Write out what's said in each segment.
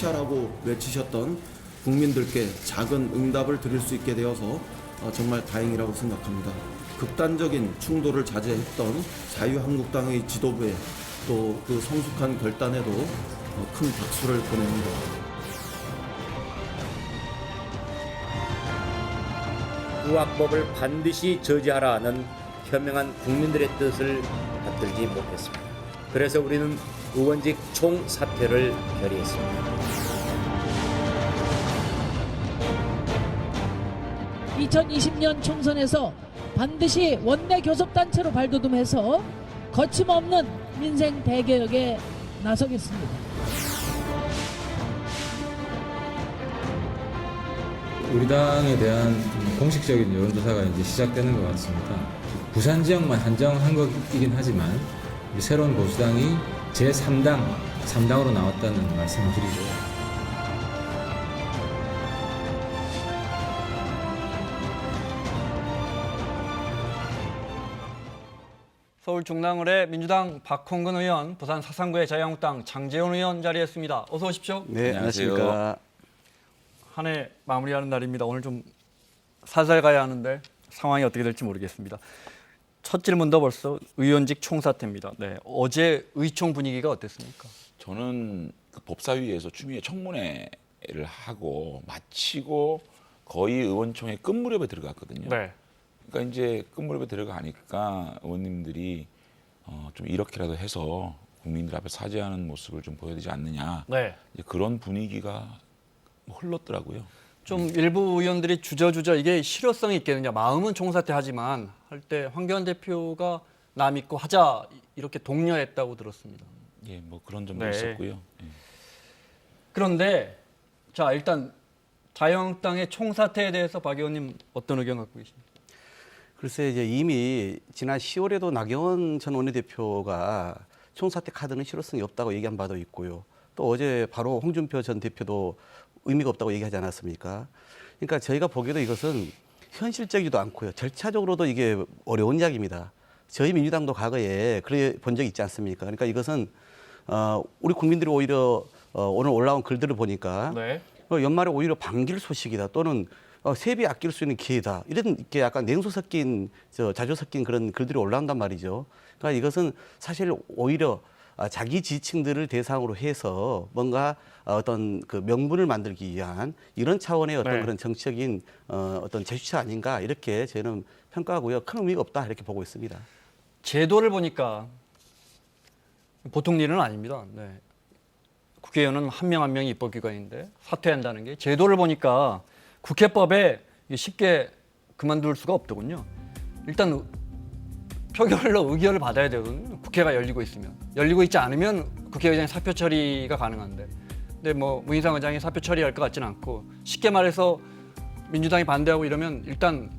섭취하라고 외치셨던 국민들께 작은 응답을 드릴 수 있게 되어서 정말 다행이라고 생각합니다. 극단적인 충돌을 자제했던 자유한국당의 지도부에 또 그 성숙한 결단에도 큰 박수를 보냅니다. 우악법을 반드시 저지하라는 현명한 국민들의 뜻을 받들지 못했습니다. 그래서 우리는 의원직 총사퇴를 결의했습니다. 2020년 총선에서 반드시 원내 교섭단체로 발돋움해서 거침없는 민생 대개혁에 나서겠습니다. 우리 당에 대한 공식적인 여론조사가 이제 시작되는 것 같습니다. 부산 지역만 한정한 것이긴 하지만 새로운 보수당이 제3당으로 나왔다는 말씀을 드리죠. 서울 중랑을의 민주당 박홍근 의원, 부산 사상구의 자유한국당 장재원 의원 자리했습니다. 어서 오십시오. 네, 안녕하십니까. 한 해 마무리하는 날입니다. 오늘 좀 살살 가야 하는데 상황이 어떻게 될지 모르겠습니다. 첫 질문도 벌써 의원직 총사퇴입니다. 네, 어제 의총 분위기가 어땠습니까? 저는 그 법사위에서 추미애 청문회를 하고 마치고 거의 의원총회 끝 무렵에 들어갔거든요. 네. 그러니까 이제 끝 무렵에 들어가니까 의원님들이 좀 이렇게라도 해서 국민들 앞에 사죄하는 모습을 좀 보여야 되지 않느냐. 네. 이제 그런 분위기가 흘렀더라고요. 좀 일부 의원들이 주저주저 이게 실효성이 있겠느냐. 마음은 총사퇴하지만 할 때 황교안 대표가 남 믿고 하자 이렇게 독려했다고 들었습니다. 예, 뭐 그런 점도 네. 있었고요. 예. 그런데 자 일단 자유한국당의 총사퇴에 대해서 박 의원님 어떤 의견 갖고 계십니까? 글쎄 이제 이미 지난 10월에도 나경원 전 원내대표가 총사퇴 카드는 실효성이 없다고 얘기한 바도 있고요. 또 어제 바로 홍준표 전 대표도 의미가 없다고 얘기하지 않았습니까? 그러니까 저희가 보기에도 이것은 현실적이지도 않고요. 절차적으로도 이게 어려운 이야기입니다. 저희 민주당도 과거에 그래 본 적이 있지 않습니까? 그러니까 이것은 우리 국민들이 오히려 오늘 올라온 글들을 보니까 네. 연말에 오히려 반길 소식이다 또는 세비 아낄 수 있는 기회다 이런 게 약간 냉소 섞인 자조 섞인 그런 글들이 올라온단 말이죠. 그러니까 이것은 사실 오히려 자기 지지층들을 대상으로 해서 뭔가 어떤 그 명분을 만들기 위한 이런 차원의 어떤 네. 그런 정치적인 어떤 제스처 아닌가 이렇게 저는 평가하고요. 큰 의미가 없다 이렇게 보고 있습니다. 제도를 보니까 보통 일은 아닙니다. 네. 국회의원은 한 명 한 명이 입법기관인데 사퇴한다는 게 제도를 보니까 국회법에 쉽게 그만둘 수가 없더군요. 일단 표결로 의결을 받아야 되거든요. 국회가 열리고 있으면. 열리고 있지 않으면 국회의장이 사표 처리가 가능한데. 근데 뭐 문희상 의장이 사표 처리할 것 같지는 않고 쉽게 말해서 민주당이 반대하고 이러면 일단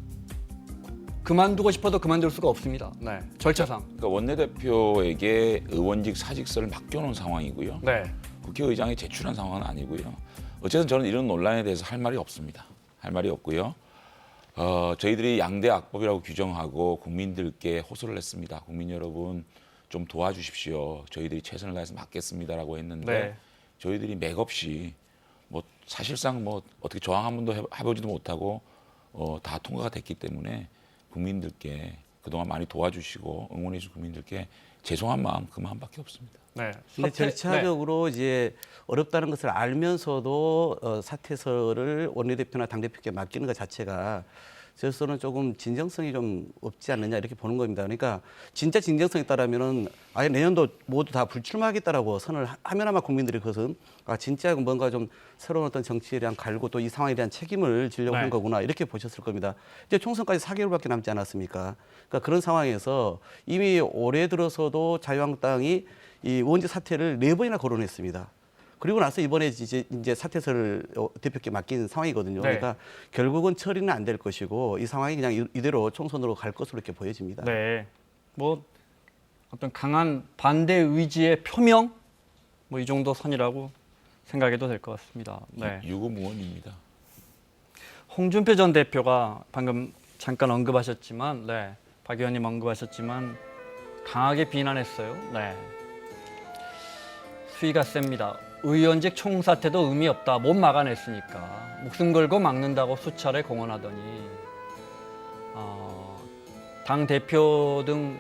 그만두고 싶어도 그만둘 수가 없습니다. 네, 절차상. 그러니까 원내대표에게 의원직 사직서를 맡겨놓은 상황이고요. 네. 국회의장이 제출한 상황은 아니고요. 어쨌든 저는 이런 논란에 대해서 할 말이 없습니다. 할 말이 없고요. 저희들이 양대 악법이라고 규정하고 국민들께 호소를 했습니다. 국민 여러분 좀 도와주십시오. 저희들이 최선을 다해서 맡겠습니다라고 했는데 네. 저희들이 맥없이 뭐 사실상 뭐 어떻게 저항 한 번도 해보지도 못하고 다 통과가 됐기 때문에 국민들께 그동안 많이 도와주시고 응원해 주신 국민들께 죄송한 마음 그 마음밖에 없습니다. 네. 근데 사퇴- 절차적으로 이제 어렵다는 것을 알면서도 사퇴서를 원내대표나 당대표께 맡기는 것 자체가 저로서는 조금 진정성이 좀 없지 않느냐 이렇게 보는 겁니다. 그러니까 진짜 진정성이 있다라면은 아예 내년도 모두 다 불출마하겠다라고 선을 하면 아마 국민들이 그것은 진짜 뭔가 좀 새로운 어떤 정치에 대한 갈고 또 이 상황에 대한 책임을 지려고 네. 하는 거구나 이렇게 보셨을 겁니다. 이제 총선까지 4개월밖에 남지 않았습니까? 그러니까 그런 상황에서 이미 올해 들어서도 자유한국당이 이 의원직 사퇴를 4번이나 거론했습니다. 그리고 나서 이번에 이제 사퇴서를 대표께 맡긴 상황이거든요. 네. 그러니까 결국은 처리는 안 될 것이고 이 상황이 그냥 이대로 총선으로 갈 것으로 이렇게 보여집니다. 네. 뭐 어떤 강한 반대 의지의 표명 뭐 이 정도 선이라고 생각해도 될 것 같습니다. 네. 유구무원입니다. 홍준표 전 대표가 방금 잠깐 언급하셨지만, 네, 박 의원님 언급하셨지만 강하게 비난했어요. 네. 수위가 셉니다. 의원직 총사퇴도 의미 없다. 못 막아냈으니까. 목숨 걸고 막는다고 수차례 공언하더니 당 대표 등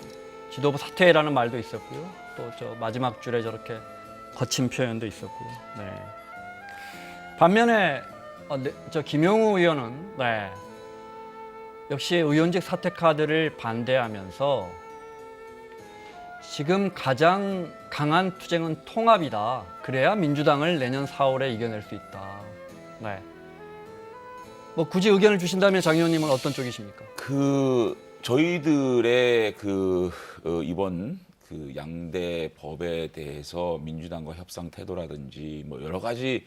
지도부 사퇴라는 말도 있었고요. 또 저 마지막 줄에 저렇게 거친 표현도 있었고요. 네. 반면에 저 김용우 의원은 역시 의원직 사퇴 카드를 반대하면서 지금 가장 강한 투쟁은 통합이다. 그래야 민주당을 내년 4월에 이겨낼 수 있다. 네. 뭐 굳이 의견을 주신다면 장 의원님은 어떤 쪽이십니까? 저희들의 이번 양대 법에 대해서 민주당과 협상 태도라든지 뭐 여러 가지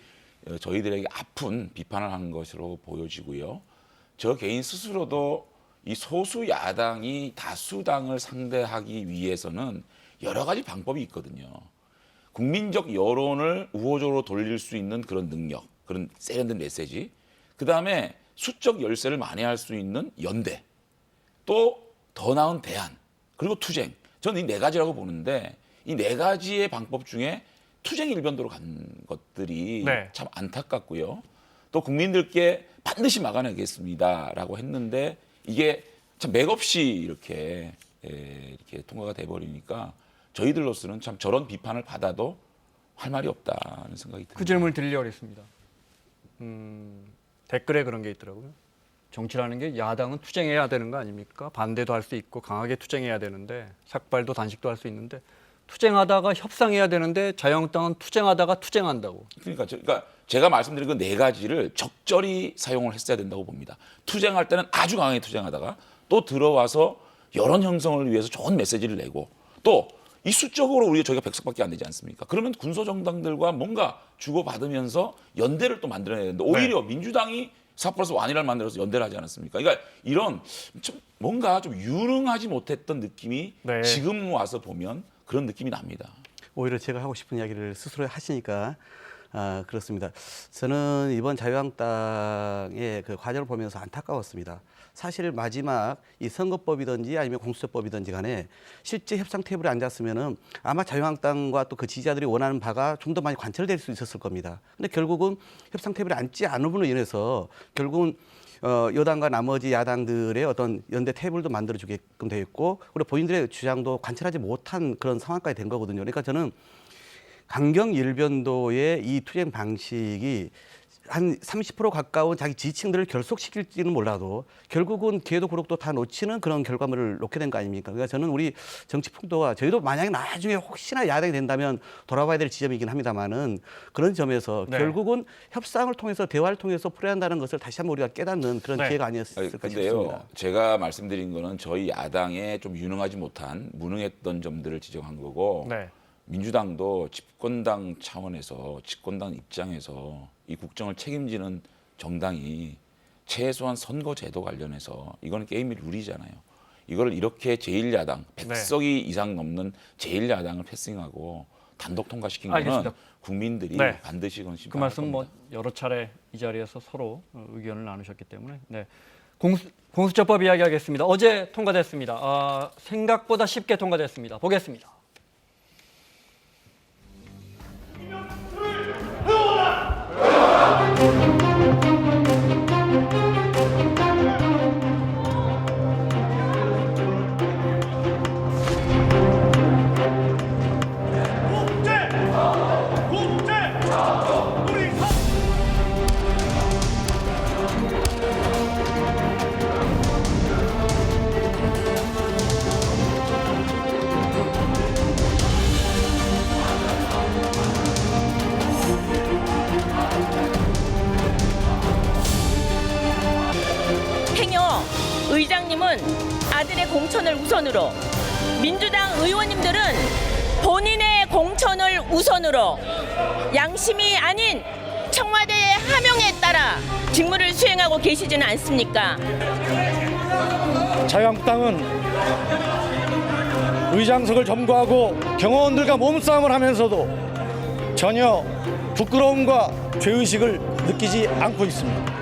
저희들에게 아픈 비판을 한 것으로 보여지고요. 저 개인 스스로도 이 소수 야당이 다수당을 상대하기 위해서는 여러 가지 방법이 있거든요. 국민적 여론을 우호적으로 돌릴 수 있는 그런 능력, 그런 세련된 메시지, 그 다음에 수적 열세를 만회할 수 있는 연대, 또 더 나은 대안, 그리고 투쟁. 저는 이 네 가지라고 보는데 이 네 가지의 방법 중에 투쟁 일변도로 간 것들이 참 안타깝고요. 또 국민들께 반드시 막아내겠습니다라고 했는데 이게 참 맥없이 이렇게 통과가 돼버리니까 저희들로서는 참 저런 비판을 받아도 할 말이 없다는 생각이 듭니다. 그 질문을 드리려고 했습니다. 댓글에 그런 게 있더라고요. 정치라는 게 야당은 투쟁해야 되는 거 아닙니까? 반대도 할 수 있고 강하게 투쟁해야 되는데 삭발도 단식도 할 수 있는데 투쟁하다가 협상해야 되는데 자유한국당은 투쟁하다가 투쟁한다고. 그러니까 제가 말씀드린 그 네 가지를 적절히 사용을 했어야 된다고 봅니다. 투쟁할 때는 아주 강하게 투쟁하다가 또 들어와서 여론 형성을 위해서 좋은 메시지를 내고 또 이 수적으로 저희가 100석밖에 안 되지 않습니까? 그러면 군소정당들과 뭔가 주고받으면서 연대를 또 만들어내야 되는데 오히려 민주당이 4+1이라를 만들어서 연대를 하지 않았습니까? 그러니까 이런 좀 뭔가 좀 유능하지 못했던 느낌이 지금 와서 보면 그런 느낌이 납니다. 오히려 제가 하고 싶은 이야기를 스스로 하시니까 그렇습니다. 저는 이번 자유한국당의 그 과정을 보면서 안타까웠습니다. 사실 마지막 이 선거법이든지 아니면 공수처법이든지 간에 실제 협상 테이블에 앉았으면은 아마 자유한국당과 또 그 지지자들이 원하는 바가 좀 더 많이 관철될 수 있었을 겁니다. 근데 결국은 협상 테이블에 앉지 않음으로 인해서 결국은 여당과 나머지 야당들의 어떤 연대 테이블도 만들어주게끔 되어 있고 그리고 본인들의 주장도 관철하지 못한 그런 상황까지 된 거거든요. 그러니까 저는 강경 일변도의 이 투쟁 방식이 한 30% 가까운 자기 지지층들을 결속시킬지는 몰라도 결국은 기회도 구력도 다 놓치는 그런 결과물을 놓게 된 거 아닙니까? 그러니까 저는 우리 정치 풍토와 저희도 만약에 나중에 혹시나 야당이 된다면 돌아봐야 될 지점이긴 합니다만은 그런 점에서 결국은 협상을 통해서 대화를 통해서 풀어야 한다는 것을 다시 한번 우리가 깨닫는 그런 기회가 아니었을까 싶습니다. 제가 말씀드린 거는 저희 야당의 좀 유능하지 못한 무능했던 점들을 지적한 거고 민주당도 집권당 차원에서 집권당 입장에서 이 국정을 책임지는 정당이 최소한 선거제도 관련해서 이거는 게임의 룰이잖아요. 이걸 이렇게 제1야당 100석이 이상 넘는 제1야당을 패싱하고 단독 통과시킨 거는 국민들이 반드시 그건 그 말씀 뭐 여러 차례 이 자리에서 서로 의견을 나누셨기 때문에 공수처법 이야기하겠습니다. 어제 통과됐습니다. 생각보다 쉽게 통과됐습니다. 보겠습니다. 의장님은 아들의 공천을 우선으로, 민주당 의원님들은 본인의 공천을 우선으로 양심이 아닌 청와대의 하명에 따라 직무를 수행하고 계시지는 않습니까? 자유한국당은 의장석을 점거하고 경호원들과 몸싸움을 하면서도 전혀 부끄러움과 죄의식을 느끼지 않고 있습니다.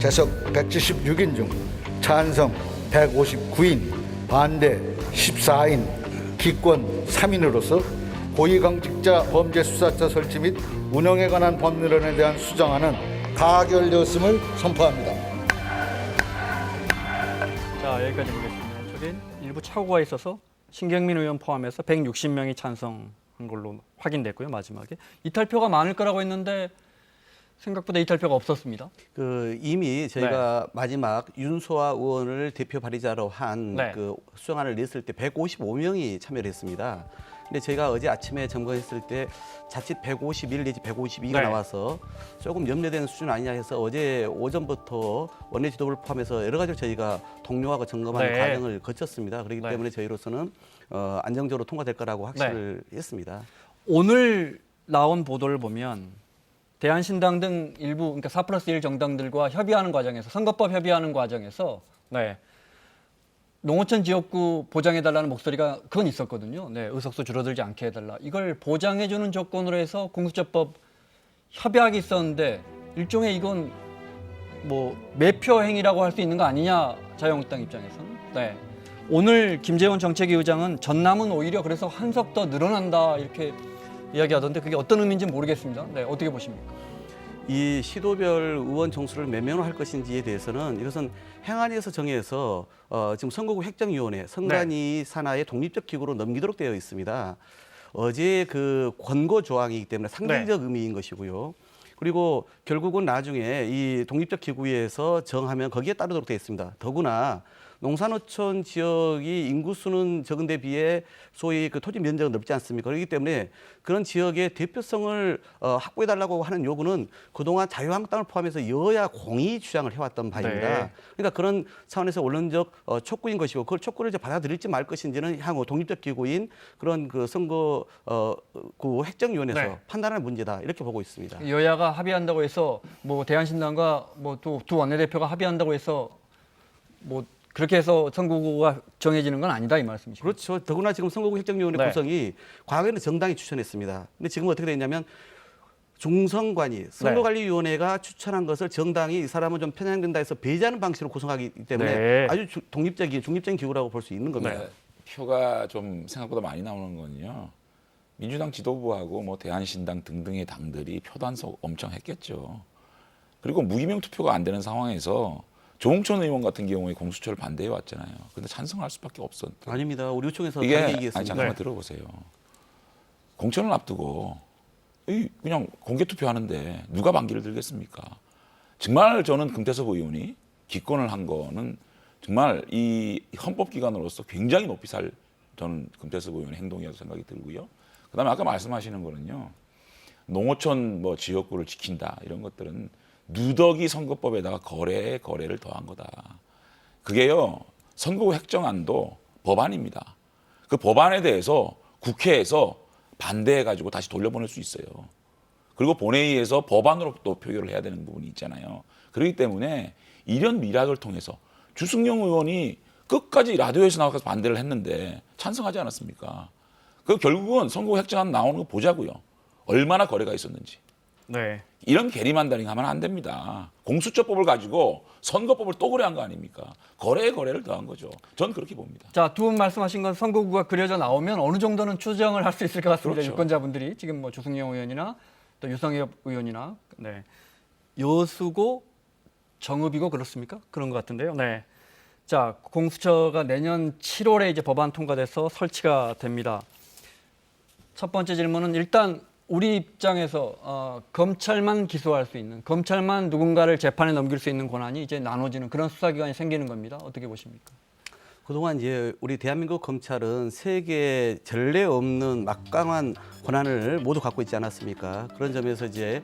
재석 176인 중 찬성 159인, 반대 14인, 기권 3인으로서 고위공직자 범죄수사처 설치 및 운영에 관한 법률안에 대한 수정안은 가결되었음을 선포합니다. 자, 여기까지 보겠습니다. 저기 일부 착오가 있어서 신경민 의원 포함해서 160명이 찬성한 걸로 확인됐고요. 마지막에 이탈표가 많을 거라고 했는데 생각보다 이탈표가 없었습니다. 이미 저희가 마지막 윤소아 의원을 대표 발의자로 한 네. 수정안을 냈을 때 155명이 참여를 했습니다. 근데 저희가 어제 아침에 점검했을 때 자칫 151 내지 152가 네. 나와서 조금 염려되는 수준 아니냐 해서 어제 오전부터 원내 지도부를 포함해서 여러 가지를 저희가 동료하고 점검하는 네. 과정을 거쳤습니다. 그렇기 네. 때문에 저희로서는 안정적으로 통과될 거라고 확신을 했습니다. 오늘 나온 보도를 보면 대한신당 등 일부 그러니까 4+1 정당들과 협의하는 과정에서 선거법 협의하는 과정에서 네. 농어촌 지역구 보장해달라는 목소리가 그건 있었거든요. 네, 의석수 줄어들지 않게 해달라. 이걸 보장해주는 조건으로 해서 공수처법 협약이 있었는데 일종의 이건 뭐 매표 행위라고 할 수 있는 거 아니냐 자유한국당 입장에서는. 네. 오늘 김재원 정책위 의장은 전남은 오히려 그래서 한 석 더 늘어난다 이렇게 이야기하던데 그게 어떤 의미인지 모르겠습니다. 네, 어떻게 보십니까? 이 시도별 의원 정수를 몇 명으로 할 것인지에 대해서는 이것은 행안위에서 정해서 지금 선거구 획정위원회 선관위 산하의 독립적 기구로 넘기도록 되어 있습니다. 어제 그 권고 조항이기 때문에 상징적 의미인 것이고요. 그리고 결국은 나중에 이 독립적 기구에서 정하면 거기에 따르도록 되어 있습니다. 더구나 농산어촌 지역이 인구수는 적은 데 비해 소위 그 토지 면적은 넓지 않습니까? 그렇기 때문에 그런 지역의 대표성을 확보해달라고 하는 요구는 그동안 자유한국당을 포함해서 여야 공히 주장을 해왔던 바입니다. 네. 그러니까 그런 차원에서 원론적 촉구인 것이고 그걸 촉구를 이제 받아들일지 말 것인지는 향후 독립적 기구인 그런 그 선거 그 획정위원회에서 네. 판단할 문제다 이렇게 보고 있습니다. 여야가 합의한다고 해서 뭐 대한신당과 뭐 또 두 원내대표가 합의한다고 해서 뭐 그렇게 해서 선거구가 정해지는 건 아니다 이 말씀이시죠? 그렇죠. 더구나 지금 선거구 획정위원회 네. 구성이 과거에는 정당이 추천했습니다. 근데 지금 어떻게 되냐면 중선관위 선거관리위원회가 추천한 것을 정당이 이 사람은 좀 편향된다 해서 배제하는 방식으로 구성하기 때문에 네. 아주 독립적인 중립적인 기구라고 볼 수 있는 겁니다. 네. 표가 좀 생각보다 많이 나오는 건요. 민주당 지도부하고 뭐 대한신당 등등의 당들이 표단속 엄청 했겠죠. 그리고 무기명 투표가 안 되는 상황에서 조홍천 의원 같은 경우에 공수처를 반대해 왔잖아요. 근데 찬성할 수밖에 없었던. 아닙니다. 우리 요청에서 이게 다르게 얘기했습니다. 아니 잠깐만 네. 들어보세요. 공천을 앞두고 그냥 공개 투표하는데 누가 반기를 들겠습니까? 정말 저는 금태섭 의원이 기권을 한 거는 정말 이 헌법기관으로서 굉장히 높이 살 저는 금태섭 의원의 행동이라고 생각이 들고요. 그다음에 아까 말씀하시는 거는요. 농어촌 뭐 지역구를 지킨다 이런 것들은 누더기 선거법에다가 거래를 더한 거다. 그게요. 선거구 획정안도 법안입니다. 그 법안에 대해서 국회에서 반대해가지고 다시 돌려보낼 수 있어요. 그리고 본회의에서 법안으로 또 표결을 해야 되는 부분이 있잖아요. 그렇기 때문에 이런 미락을 통해서 주승용 의원이 끝까지 라디오에서 나와서 반대를 했는데 찬성하지 않았습니까? 그 결국은 선거구 획정안 나오는 거 보자고요. 얼마나 거래가 있었는지. 네. 이런 게리만더링 하면 안 됩니다. 공수처법을 가지고 선거법을 또 거래한 거 아닙니까? 거래를 더한 거죠. 전 그렇게 봅니다. 자, 두 분 말씀하신 건 선거구가 그려져 나오면 어느 정도는 추정을 할 수 있을 것 같습니다. 그렇죠. 유권자분들이 지금 뭐 주승용 의원이나 또 유성엽 의원이나 네. 여수고 정읍이고 그렇습니까? 그런 것 같은데요. 네. 자, 공수처가 내년 7월에 이제 법안 통과돼서 설치가 됩니다. 첫 번째 질문은 일단 우리 입장에서 검찰만 기소할 수 있는, 검찰만 누군가를 재판에 넘길 수 있는 권한이 이제 나눠지는 그런 수사기관이 생기는 겁니다. 어떻게 보십니까? 그동안 이제 우리 대한민국 검찰은 세계 전례 없는 막강한 권한을 모두 갖고 있지 않았습니까? 그런 점에서 이제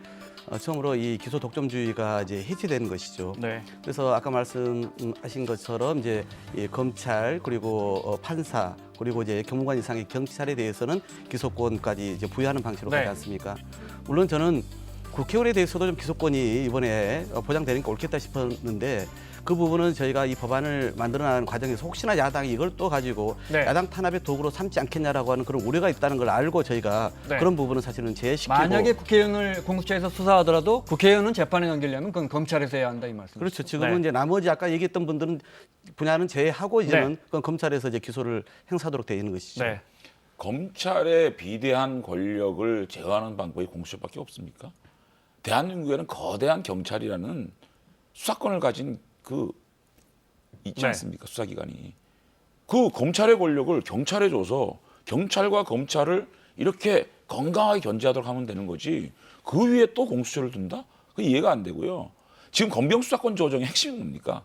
처음으로 이 기소 독점주의가 이제 해체되는 것이죠. 네. 그래서 아까 말씀하신 것처럼 이제 이 검찰 그리고 판사 그리고 이제 경무관 이상의 경찰에 대해서는 기소권까지 이제 부여하는 방식으로 네. 가지 않습니까? 물론 저는 국회의원에 대해서도 좀 기소권이 이번에 보장되니까 옳겠다 싶었는데 그 부분은 저희가 이 법안을 만들어나가는 과정에서 혹시나 야당이 이걸 또 가지고 네. 야당 탄압의 도구로 삼지 않겠냐라고 하는 그런 우려가 있다는 걸 알고 저희가 네. 그런 부분은 사실은 제시키고 만약에 국회의원을 공수처에서 수사하더라도 국회의원은 재판에 넘기려면 그건 검찰에서 해야 한다 이 말씀. 그렇죠. 지금은 네. 이제 나머지 아까 얘기했던 분들은 분야는 제외하고 이제는 네. 그건 검찰에서 이제 기소를 행사하도록 되어 있는 것이죠. 네. 검찰의 비대한 권력을 제어하는 방법이 공수처밖에 없습니까? 대한민국에는 거대한 경찰이라는 수사권을 가진 그 있지 네. 않습니까? 수사기관이. 그 검찰의 권력을 경찰에 줘서 경찰과 검찰을 이렇게 건강하게 견제하도록 하면 되는 거지. 그 위에 또 공수처를 둔다? 그 이해가 안 되고요. 지금 검경 수사권 조정의 핵심이 뭡니까?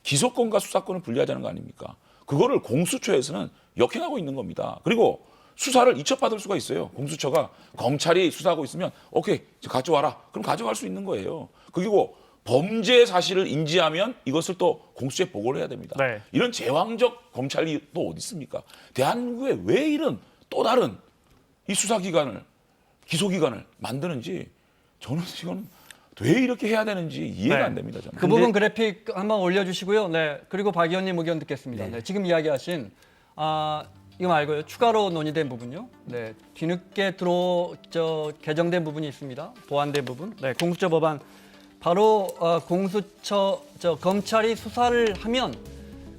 기소권과 수사권을 분리하자는 거 아닙니까? 그거를 공수처에서는 역행하고 있는 겁니다. 그리고 수사를 이첩받을 수가 있어요. 공수처가 검찰이 수사하고 있으면 오케이 가져와라. 그럼 가져갈 수 있는 거예요. 그리고 범죄 사실을 인지하면 이것을 또 공수처에 보고를 해야 됩니다. 네. 이런 제왕적 검찰이 또 어디 있습니까? 대한민국에 왜 이런 또 다른 이 수사기관을 기소기관을 만드는지 저는 이건 왜 이렇게 해야 되는지 이해가 네. 안 됩니다. 저는. 그 부분 그래픽 한번 올려주시고요. 네. 그리고 박 의원님 의견 듣겠습니다. 네. 지금 이야기하신 이거 말고요. 추가로 논의된 부분요. 네. 뒤늦게 개정된 부분이 있습니다. 보완된 부분. 네. 공수처 법안 바로 공수처 검찰이 수사를 하면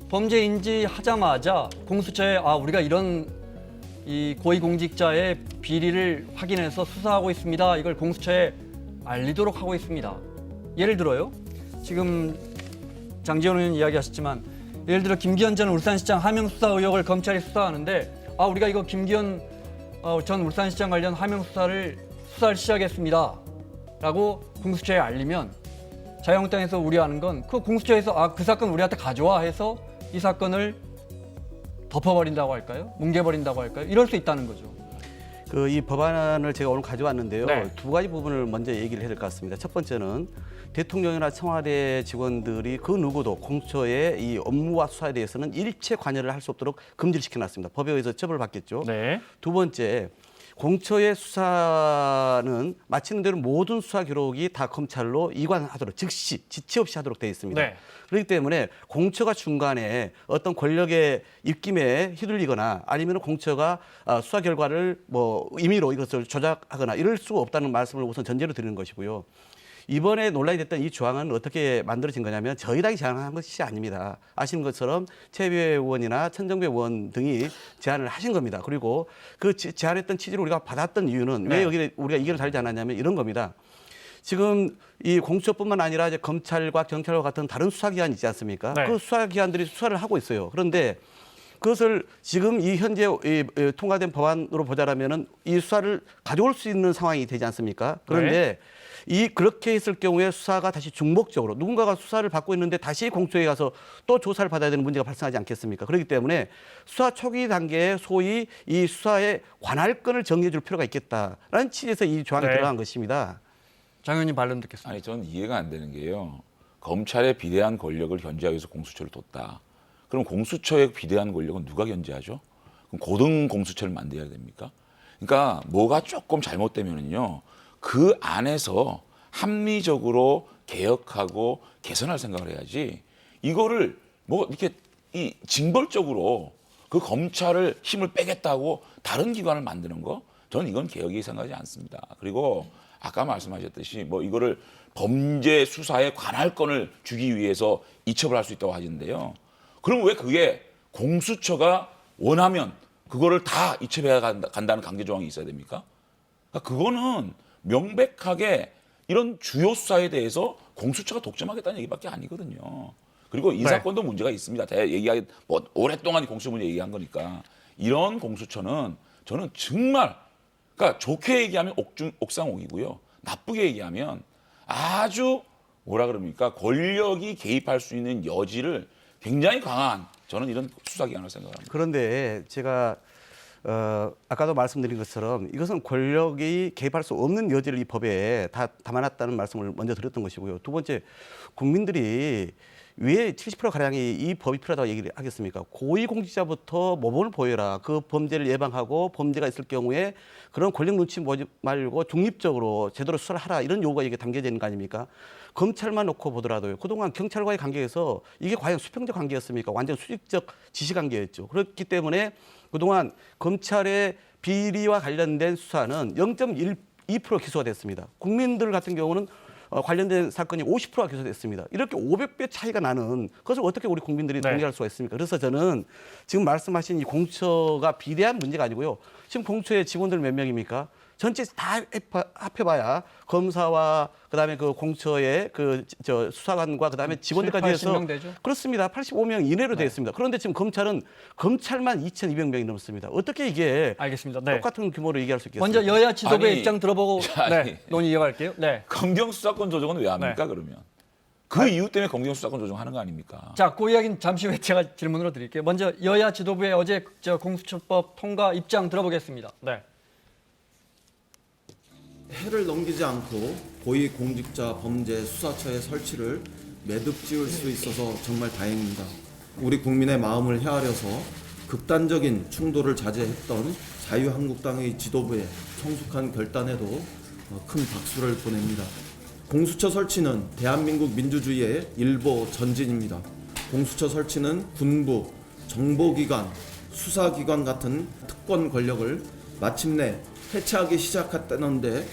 범죄 인지하자마자 공수처에 우리가 이런 이 고위공직자의 비리를 확인해서 수사하고 있습니다. 이걸 공수처에 알리도록 하고 있습니다. 예를 들어요. 지금 장지원 의원 이야기하셨지만 예를 들어 김기현 전 울산시장 하명 수사 의혹을 검찰이 수사하는데 우리가 이거 김기현 전 울산시장 관련 하명 수사를 시작했습니다. 라고 공수처에 알리면 자유한국당에서 우려하는 건 그 공수처에서 그 사건 우리한테 가져와 해서 이 사건을 덮어버린다고 할까요? 뭉개버린다고 할까요? 이럴 수 있다는 거죠. 이 법안을 제가 오늘 가져왔는데요. 네. 두 가지 부분을 먼저 얘기를 해야 될 것 같습니다. 첫 번째는 대통령이나 청와대 직원들이 그 누구도 공수처의 이 업무와 수사에 대해서는 일체 관여를 할 수 없도록 금지를 시켜놨습니다. 법에 의해서 처벌받겠죠. 네. 두 번째, 공처의 수사는 마치는 대로 모든 수사 기록이 다 검찰로 이관하도록 즉시 지체 없이 하도록 되어 있습니다. 네. 그렇기 때문에 공처가 중간에 어떤 권력의 입김에 휘둘리거나 아니면 공처가 수사 결과를 임의로 이것을 조작하거나 이럴 수가 없다는 말씀을 우선 전제로 드리는 것이고요. 이번에 논란이 됐던 이 조항은 어떻게 만들어진 거냐면 저희 당이 제안한 것이 아닙니다. 아시는 것처럼 최배 의원이나 천정배 의원 등이 제안을 하신 겁니다. 그리고 그 제안했던 취지를 우리가 받았던 이유는 왜 여기 우리가 이견을 달지 않았냐면 이런 겁니다. 지금 이 공수처뿐만 아니라 이제 검찰과 경찰과 같은 다른 수사기관이 있지 않습니까? 네. 그 수사기관들이 수사를 하고 있어요. 그런데 그것을 지금 이 현재 통과된 법안으로 보자라면은 이 수사를 가져올 수 있는 상황이 되지 않습니까? 그런데 그렇게 했을 경우에 수사가 다시 중복적으로 누군가가 수사를 받고 있는데 다시 공수처에 가서 또 조사를 받아야 되는 문제가 발생하지 않겠습니까? 그렇기 때문에 수사 초기 단계에 소위 이 수사의 관할권을 정리해 줄 필요가 있겠다라는 취지에서 이 조항이 들어간 것입니다. 장 의원님 반론 듣겠습니다. 아니 저는 이해가 안 되는 게요. 검찰의 비대한 권력을 견제하기 위해서 공수처를 뒀다. 그럼 공수처의 비대한 권력은 누가 견제하죠? 그럼 고등 공수처를 만들어야 됩니까? 그러니까 뭐가 조금 잘못되면은요. 그 안에서 합리적으로 개혁하고 개선할 생각을 해야지 이거를 이렇게 징벌적으로 그 검찰을 힘을 빼겠다고 다른 기관을 만드는 거 저는 이건 개혁이 생각하지 않습니다. 그리고 아까 말씀하셨듯이 이거를 범죄 수사의 관할권을 주기 위해서 이첩을 할 수 있다고 하시는데요. 그럼 왜 그게 공수처가 원하면 그거를 다 이첩해야 간다는 강제 조항이 있어야 됩니까? 그러니까 그거는 명백하게 이런 주요 수사에 대해서 공수처가 독점하겠다는 얘기밖에 아니거든요. 그리고 이 사건도 문제가 있습니다. 오랫동안 공수처 문제 얘기한 거니까 이런 공수처는 저는 정말 그러니까 좋게 얘기하면 옥상옥이고요. 나쁘게 얘기하면 아주 권력이 개입할 수 있는 여지를 굉장히 강한 저는 이런 수사기관을 생각합니다. 그런데 제가 아까도 말씀드린 것처럼 이것은 권력이 개입할 수 없는 여지를 이 법에 다 담아놨다는 말씀을 먼저 드렸던 것이고요. 두 번째, 국민들이 왜 70%가량이 이 법이 필요하다고 얘기를 하겠습니까? 고위공직자부터 모범을 보여라. 그 범죄를 예방하고 범죄가 있을 경우에 그런 권력 눈치 보지 말고 중립적으로 제대로 수사를 하라. 이런 요구가 이게 담겨져 있는 거 아닙니까? 검찰만 놓고 보더라도요. 그동안 경찰과의 관계에서 이게 과연 수평적 관계였습니까? 완전 수직적 지시 관계였죠. 그렇기 때문에 그동안 검찰의 비리와 관련된 수사는 0.2% 기소가 됐습니다. 국민들 같은 경우는 관련된 사건이 50%가 기소됐습니다. 이렇게 500배 차이가 나는 그것을 어떻게 우리 국민들이 동의할 수가 있습니까? 그래서 저는 지금 말씀하신 이 공처가 비대한 문제가 아니고요. 지금 공처의 직원들 몇 명입니까? 전체 다 합해봐야 검사와 그다음에 그 공처의 저 수사관과 그다음에 직원들까지 해서 80명 되죠? 그렇습니다. 85명 이내로 되어 있습니다. 그런데 지금 검찰은 검찰만 2,200명이 넘습니다. 어떻게 이게 알겠습니다. 네. 똑같은 규모로 얘기할 수 있겠습니까? 먼저 여야 지도부의 아니, 입장 들어보고 아니. 네, 논의 이어갈게요. 네. 검경 수사권 조정은 왜 합니까 네. 그러면? 그 이유 때문에 검경 수사권 조정하는 거 아닙니까? 자, 그 이야기는 잠시 후에 제가 질문으로 드릴게요. 먼저 여야 지도부의 어제 공수처법 통과 입장 들어보겠습니다. 네. 해를 넘기지 않고 고위공직자 범죄 수사처의 설치를 매듭 지을 수 있어서 정말 다행입니다. 우리 국민의 마음을 헤아려서 극단적인 충돌을 자제했던 자유한국당의 지도부의 성숙한 결단에도 큰 박수를 보냅니다. 공수처 설치는 대한민국 민주주의의 일보 전진입니다. 공수처 설치는 군부, 정보기관, 수사기관 같은 특권 권력을 마침내 해체하기 시작했다는데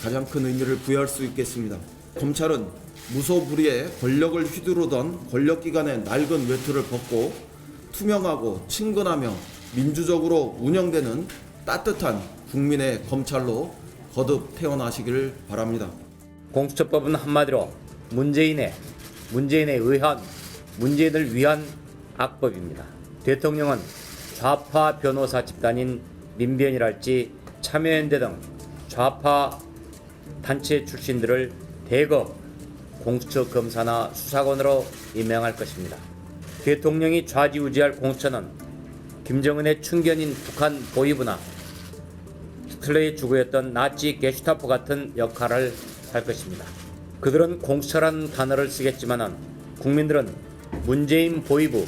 가장 큰 의미를 부여할 수 있겠습니다. 검찰은 무소불위의 권력을 휘두르던 권력기관의 낡은 외투를 벗고 투명하고 친근하며 민주적으로 운영되는 따뜻한 국민의 검찰로 거듭 태어나시기를 바랍니다. 공수처법은 한마디로 문재인을 위한 악법입니다. 대통령은 좌파 변호사 집단인 민변이랄지 참여연대 등 좌파 단체 출신들을 대거 공수처 검사나 수사관으로 임명할 것입니다. 대통령이 좌지우지할 공수처는 김정은의 충견인 북한 보위부나 히틀러의 주구였던 나치 게슈타포 같은 역할을 할 것입니다. 그들은 공수처라는 단어를 쓰겠지만은 국민들은 문재인 보위부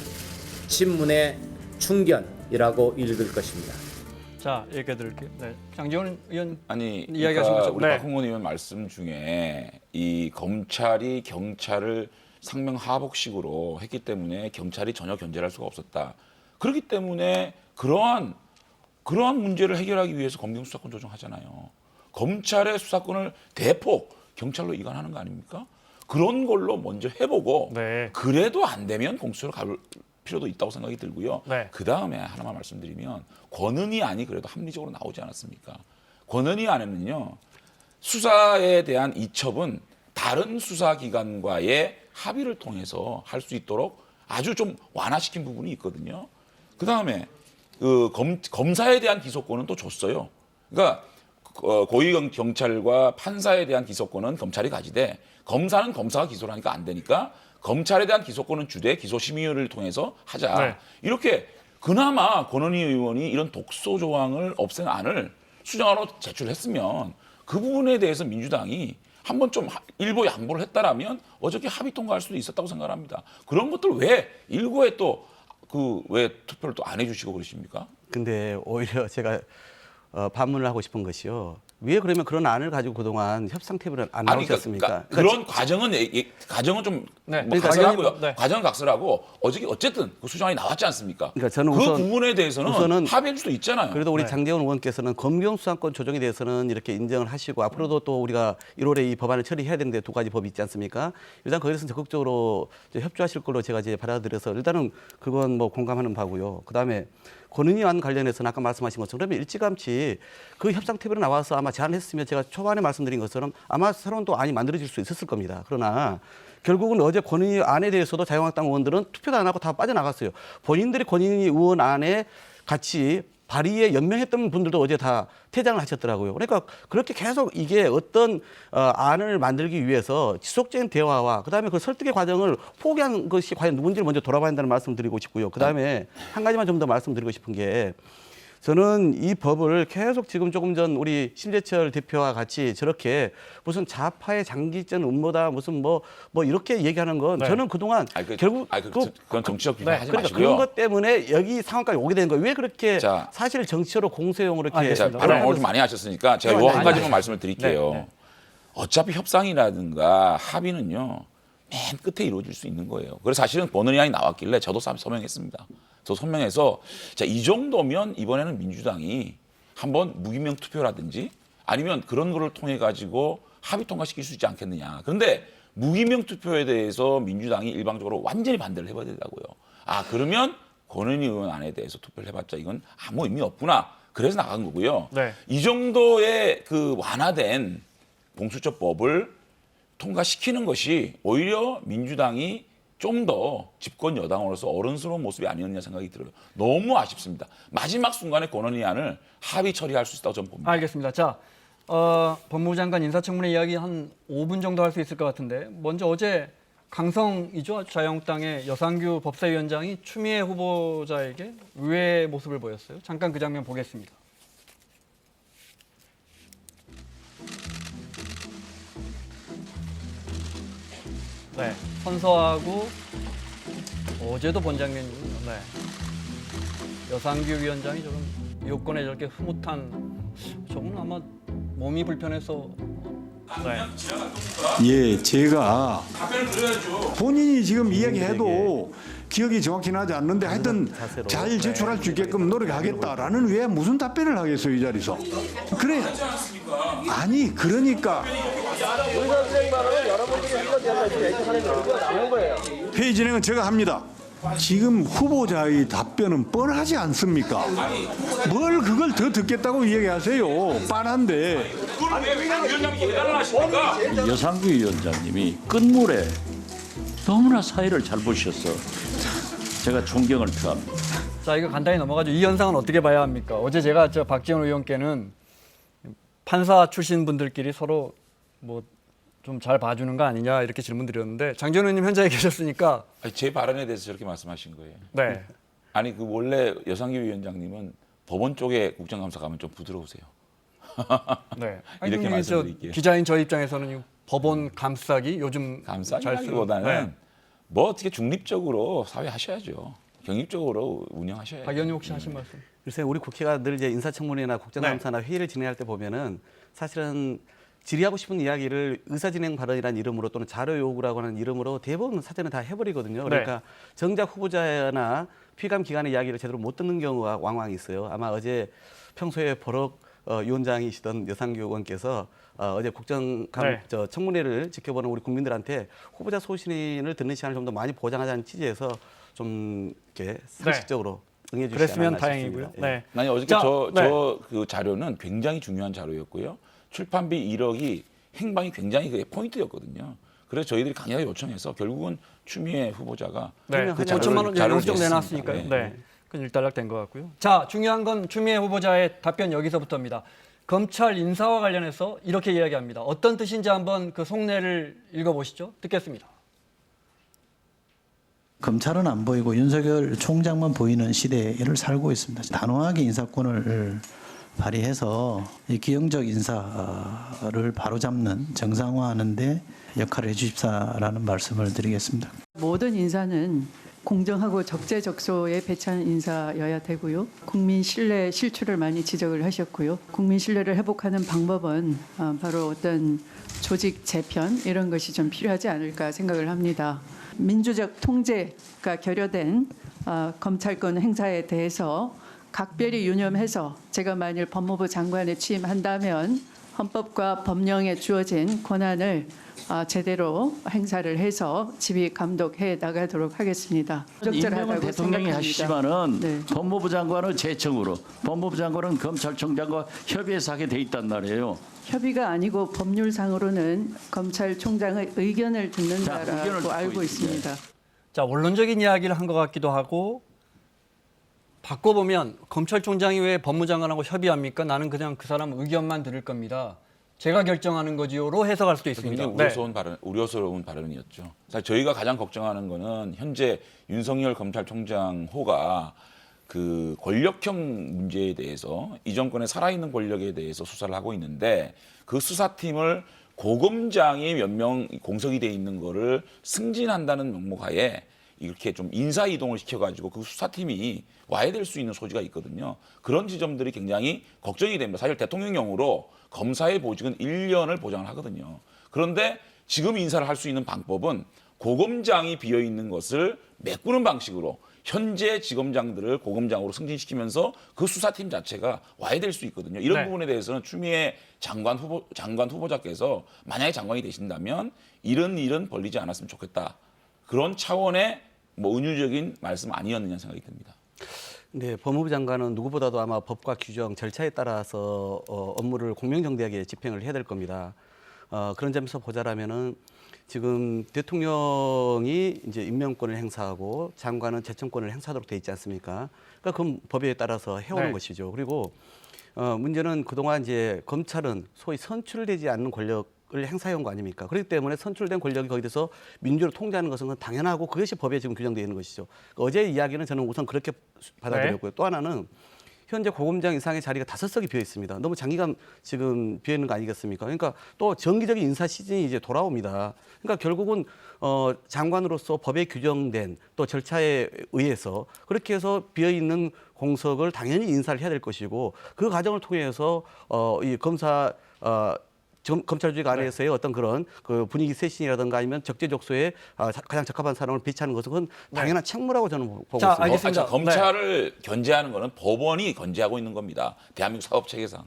친문의 충견이라고 읽을 것입니다. 자, 얘기해 드릴게요. 네. 장지원 의원 아니, 이야기하신 그러니까 것처럼. 우리 네. 박홍원 의원 말씀 중에 이 검찰이 경찰을 상명하복식으로 했기 때문에 경찰이 전혀 견제를 할 수가 없었다. 그렇기 때문에 그러한 문제를 해결하기 위해서 검경 수사권 조정하잖아요. 검찰의 수사권을 대폭 경찰로 이관하는 거 아닙니까? 그런 걸로 먼저 해보고 네. 그래도 안 되면 공수처로 갈 필요도 있다고 생각이 들고요. 네. 그 다음에 하나만 말씀드리면 권은희 안이 그래도 합리적으로 나오지 않았습니까? 권은희 안에는요. 수사에 대한 이첩은 다른 수사기관과의 합의를 통해서 할 수 있도록 아주 좀 완화시킨 부분이 있거든요. 그 다음에 검사에 대한 기소권은 또 줬어요. 그러니까 고위 경찰과 판사에 대한 기소권은 검찰이 가지되 검사는 검사가 기소를 하니까 안 되니까 검찰에 대한 기소권은 주되 기소심의위를 통해서 하자. 네. 이렇게 그나마 권은희 의원이 이런 독소 조항을 없앤 안을 수정안으로 제출했으면 그 부분에 대해서 민주당이 한번 좀 일부 양보를 했다라면 어저께 합의 통과할 수도 있었다고 생각합니다. 그런 것들 왜 일부에 또 왜 투표를 또 안 해주시고 그러십니까? 근데 오히려 제가 반문을 하고 싶은 것이요. 왜 그러면 그런 안을 가지고 그동안 협상 테이블을 안 나오셨습니까? 그런 과정은 좀 네. 뭐 그러니까 각설하고요. 네. 과정은 각설하고 어쨌든 그 수정안이 나왔지 않습니까? 그러니까 저는 그 우선- 부분에 대해서는 우선은 합의할 수도 있잖아요. 그래도 우리 네. 장재원 의원께서는 검경 수사권 조정에 대해서는 이렇게 인정을 하시고 앞으로도 또 우리가 1월에 이 법안을 처리해야 되는데 두 가지 법이 있지 않습니까? 일단 거기서 적극적으로 이제 협조하실 걸로 제가 이제 받아들여서 일단은 그건 뭐 공감하는 바고요. 그다음에 권은희 안 관련해서는 아까 말씀하신 것처럼 그러면 일찌감치 그 협상 테이블에 나와서 아마 제안을 했으면 제가 초반에 말씀드린 것처럼 아마 새로운 또 안이 만들어질 수 있었을 겁니다. 그러나 결국은 어제 권은희 안에 대해서도 자유한국당 의원들은 투표도 안 하고 다 빠져나갔어요. 본인들이 권은희 의원 안에 같이 발의에 연명했던 분들도 어제 다 퇴장을 하셨더라고요. 그러니까 그렇게 계속 이게 어떤 안을 만들기 위해서 지속적인 대화와 그다음에 그 설득의 과정을 포기한 것이 과연 누군지를 먼저 돌아봐야 한다는 말씀 드리고 싶고요. 그다음에 한 가지만 좀 더 말씀드리고 싶은 게 저는 이 법을 계속 지금 조금 전 우리 심재철 대표와 같이 저렇게 무슨 좌파의 장기전 음모다 무슨 뭐 이렇게 얘기하는 건 네. 저는 그동안 결국 그건 정치적 비판하지 그러니까 마시고요. 그런 것 때문에 여기 상황까지 오게 된 거예요. 왜 그렇게 자. 사실 정치적으로 공세용으로 이렇게 알겠습니다. 자, 발언 네. 오늘 좀 많이 하셨으니까 제가 요 한 가지만 말씀을 드릴게요. 네. 어차피 협상이라든가 합의는요 맨 끝에 이루어질 수 있는 거예요. 그래서 사실은 권은희안이 나왔길래 저도 서명했습니다. 저 서명해서 자, 이 정도면 이번에는 민주당이 한번 무기명 투표라든지 아니면 그런 거를 통해 가지고 합의 통과시킬 수 있지 않겠느냐. 그런데 무기명 투표에 대해서 민주당이 일방적으로 완전히 반대를 해봐야 된다고요. 아, 그러면 권은희 의원 안에 대해서 투표를 해봤자 이건 아무 의미 없구나. 그래서 나간 거고요. 네. 이 정도의 그 완화된 공수처법을 통과시키는 것이 오히려 민주당이 좀 더 집권 여당으로서 어른스러운 모습이 아니었냐 생각이 들어요. 너무 아쉽습니다. 마지막 순간에 권은희안을 합의 처리할 수 있다고 저는 봅니다. 알겠습니다. 자, 법무부 장관 인사청문회 이야기 한 5분 정도 할 수 있을 것 같은데 먼저 어제 강성이죠. 자유한국당의 여상규 법사위원장이 추미애 후보자에게 의외의 모습을 보였어요. 잠깐 그 장면 보겠습니다. 네, 선서하고 어제도 본 장면이군요. 네. 여상규 위원장이 저런 요건에 저렇게 흐뭇한, 저건 아마 몸이 불편해서. 네. 예, 제가 본인이 지금 이야기해도 기억이 정확히 나지 않는데 하여튼 잘 제출할 수 있게끔 노력하겠다라는 왜 무슨 답변을 하겠어요, 이 자리에서. 그래. 아니, 그러니까. 회의 진행은 제가 합니다. 지금 후보자의 답변은 뻔하지 않습니까? 뭘 그걸 더 듣겠다고 이야기하세요. 뻔한데. 여상규 위원장님이 끝물에 너무나 사회를 잘 보셔서 제가 존경을 표합니다. 자, 이거 간단히 넘어가죠. 이 현상은 어떻게 봐야 합니까? 어제 제가 박지원 의원께는 판사 출신 분들끼리 서로 뭐 좀 잘 봐주는 거 아니냐 이렇게 질문 드렸는데 장지원 의원님 현장에 계셨으니까. 아니, 제 발언에 대해서 저렇게 말씀하신 거예요. 네. 아니, 그 원래 여상규 위원장님은 법원 쪽에 국정감사 가면 좀 부드러우세요. 네. 이렇게 말씀드릴게요. 기자인 저 입장에서는 법원 감싸기 요즘 감싸기보다는 네. 뭐 어떻게 중립적으로 사회 하셔야죠. 경립적으로 운영하셔야죠. 박 의원님 혹시 하신 말씀? 글쎄 우리 국회가 늘 이제 인사청문회나 국정감사나 회의를 진행할 때 보면은 사실은 질의하고 싶은 이야기를 의사진행 발언이라는 이름으로 또는 자료 요구라고 하는 이름으로 대부분 사전에 다 해버리거든요. 그러니까 정작 후보자나 피감 기관의 이야기를 제대로 못 듣는 경우가 왕왕 있어요. 아마 어제 평소에 버럭 위원장이시던 여상규 의원께서 어제 청문회를 지켜보는 우리 국민들한테 후보자 소신을 듣는 시간을 좀 더 많이 보장하자는 취지에서 좀 이렇게 상식적으로 응해주시지 그랬으면 않았나 다행이고요. 싶습니다. 네. 아니, 어저께 그 자료는 굉장히 중요한 자료였고요. 출판비 1억이 행방이 굉장히 그게 포인트였거든요. 그래서 저희들이 강하게 요청해서 결국은 추미애 후보자가 네. 그 5천만 원 자료를 영수증 냈습니다. 내놨으니까요. 네. 네. 그건 일단락 된 것 같고요. 자, 중요한 건 추미애 후보자의 답변 여기서부터입니다. 검찰 인사와 관련해서 이렇게 이야기합니다. 어떤 뜻인지 한번 그 속내를 읽어보시죠. 듣겠습니다. 검찰은 안 보이고 윤석열 총장만 보이는 시대를 살고 있습니다. 단호하게 인사권을 발휘해서 이 기형적 인사를 바로잡는 정상화하는 데 역할을 해주십사라는 말씀을 드리겠습니다. 모든 인사는 공정하고 적재적소에 배치한 인사여야 되고요. 국민 신뢰 실추를 많이 지적을 하셨고요. 국민 신뢰를 회복하는 방법은 바로 어떤 조직 재편 이런 것이 좀 필요하지 않을까 생각을 합니다. 민주적 통제가 결여된 검찰권 행사에 대해서 각별히 유념해서 제가 만일 법무부 장관에 취임한다면 헌법과 법령에 주어진 권한을 제대로 행사를 해서 지휘 감독해 나가도록 하겠습니다. 임명은 대통령이 하시지만은 네. 법무부 장관은 제청으로, 법무부 장관은 검찰총장과 협의해서 하게 돼 있단 말이에요. 협의가 아니고 법률상으로는 검찰총장의 의견을 듣는다라고 의견을 알고 있습니다. 자, 원론적인 이야기를 한 것 같기도 하고 바꿔보면 검찰총장이 왜 법무장관하고 협의합니까? 나는 그냥 그 사람 의견만 들을 겁니다. 제가 결정하는 거지요로 해석할 수도 있습니다. 굉장히 우려스러운 발언이었죠. 사실 저희가 가장 걱정하는 거는 현재 윤석열 검찰총장 호가 그 권력형 문제에 대해서 이 정권의 살아있는 권력에 대해서 수사를 하고 있는데 그 수사팀을 고검장이 몇 명 공석이 돼 있는 거를 승진한다는 명목하에 이렇게 좀 인사 이동을 시켜가지고 그 수사팀이 와야 될 수 있는 소지가 있거든요. 그런 지점들이 굉장히 걱정이 됩니다. 사실 대통령령으로 검사의 보직은 1년을 보장을 하거든요. 그런데 지금 인사를 할 수 있는 방법은 고검장이 비어 있는 것을 메꾸는 방식으로 현재 지검장들을 고검장으로 승진시키면서 그 수사팀 자체가 와야 될 수 있거든요. 이런 네. 부분에 대해서는 추미애 장관 후보자께서 만약에 장관이 되신다면 이런 일은 벌리지 않았으면 좋겠다. 그런 차원의 뭐 은유적인 말씀 아니었느냐 생각이 듭니다. 네, 법무부 장관은 누구보다도 아마 법과 규정, 절차에 따라서 업무를 공명정대하게 집행을 해야 될 겁니다. 그런 점에서 보자라면은 지금 대통령이 이제 임명권을 행사하고 장관은 제청권을 행사하도록 돼 있지 않습니까? 그러니까 그건 법에 따라서 해오는 네. 것이죠. 그리고 문제는 그동안 이제 검찰은 소위 선출되지 않는 권력을 행사해온 거 아닙니까? 그렇기 때문에 선출된 권력이 거기서 민주로 통제하는 것은 당연하고 그것이 법에 지금 규정되어 있는 것이죠. 어제 이야기는 저는 우선 그렇게 받아들였고요. 또 하나는 현재 고검장 이상의 자리가 5석이 비어 있습니다. 너무 장기간 지금 비어 있는 거 아니겠습니까? 그러니까 또 정기적인 인사 시즌이 이제 돌아옵니다. 그러니까 결국은 장관으로서 법에 규정된 또 절차에 의해서 그렇게 해서 비어 있는 공석을 당연히 인사를 해야 될 것이고 그 과정을 통해서 이 검사 검찰주의 안에서의 어떤 그런 그 분위기 쇄신이라든가 아니면 적재적소에 가장 적합한 사람을 배치하는 것은 그건 당연한 책무라고 저는 보고 자, 있습니다. 알겠습니다. 검찰을 견제하는 거는 법원이 견제하고 있는 겁니다. 대한민국 사법 체계상.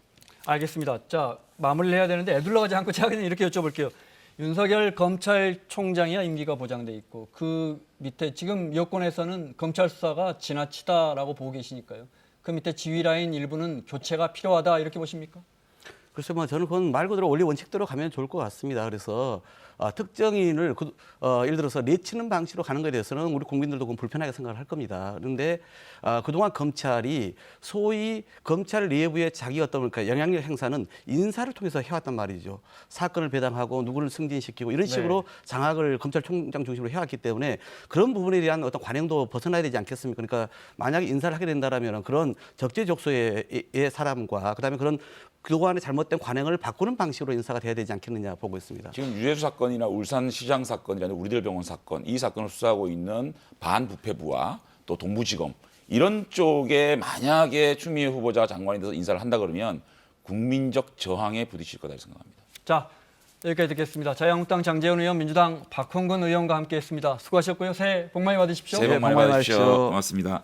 알겠습니다. 자, 마무리를 해야 되는데 애둘러가지 않고 제가 그냥 이렇게 여쭤볼게요. 윤석열 검찰총장이야 임기가 보장돼 있고 그 밑에 지금 여권에서는 검찰 수사가 지나치다라고 보고 계시니까요. 그 밑에 지휘 라인 일부는 교체가 필요하다 이렇게 보십니까? 글쎄, 뭐 저는 그건 말 그대로 원리 원칙대로 가면 좋을 것 같습니다. 그래서 특정인을 예를 들어서 내치는 방식으로 가는 것에 대해서는 우리 국민들도 그건 불편하게 생각을 할 겁니다. 그런데 그동안 검찰이 소위 검찰 내부의 자기 어떤 영향력 행사는 인사를 통해서 해왔단 말이죠. 사건을 배당하고 누구를 승진시키고 이런 식으로 장악을 검찰총장 중심으로 해왔기 때문에 그런 부분에 대한 어떤 관행도 벗어나야 되지 않겠습니까? 그러니까 만약에 인사를 하게 된다면 그런 적재적소의 사람과 그다음에 그런 그동안의 잘못된 관행을 바꾸는 방식으로 인사가 돼야 되지 않겠느냐 보고 있습니다. 지금 유해수 사건이나 울산시장 사건이나 우리들 병원 사건, 이 사건을 수사하고 있는 반부패부와 또 동부지검 이런 쪽에 만약에 추미애 후보자가 장관이 돼서 인사를 한다 그러면 국민적 저항에 부딪힐 거다 생각합니다. 자, 여기까지 듣겠습니다. 자유한국당 장제원 의원, 민주당 박홍근 의원과 함께했습니다. 수고하셨고요. 새해 복 많이 받으십시오. 새해 복 많이 받으십시오. 고맙습니다.